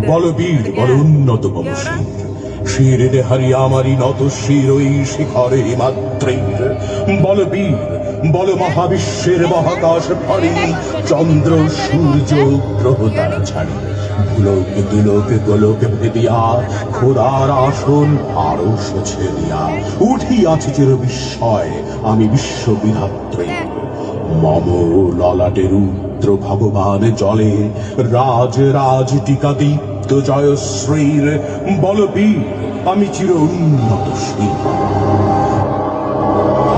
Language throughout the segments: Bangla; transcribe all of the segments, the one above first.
বলবীর বল উন্নত বংশীর শির দেহারি আমারই নত শির ওই শিখরে মাত্রের বলবীর বল মহাবিশ্বের মহাকাশ ফাড়ি চন্দ্র সূর্য গ্রহ তারা ছাড়ি ভুলোক দুলোক গোলক ভেদিয়া খোদার আসন আরো ছেদিয়া উঠিয়াছে চির বিস্ময় আমি বিশ্ববিধাত্রী মম ললাটে রুদ্র ভগবান জলে রাজ রাজ টিকা দীপ্ত জয়শ্রীর বলবীর আমি চির উন্নত শীল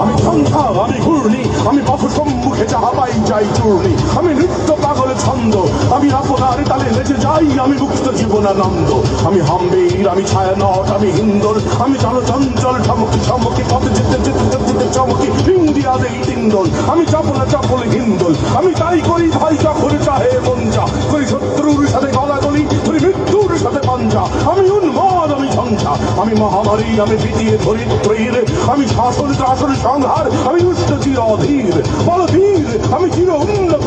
আমি সন্ধ্যা আমি ঘূর্ণি আমি পথ সম্মুখে যাহা পাই যাই চূর্ণি আমি নৃত্য পাগল ছন্দ আমি আপনার তালে নেচে যাই আমি মুক্ত জীবনানন্দ আমি হাম্বের আমি ছায়ানট আমি হিন্দোল আমি চল চঞ্চল ঠমকি ঠমকি পথ যেতে যেতে যেতে চমকি ইন্ডিয়া দেই তিন্দোল আমি চপলা চপল হিন্দোল আমি তাই করি ভাই যখন চাহে মন যা করি শত্রুর সাথে গলাগলি করি মৃত্যুর সাথে পাঞ্জা আমি উন্মাদ আমি ঝঞ্ঝা আমি মহামারী আমি পিটিয়ে ধরিত্রীর আমি শাসন ত্রাসন সংহার আমি দুষ্ট চির অধীর বলবীর আমি চির উন্নত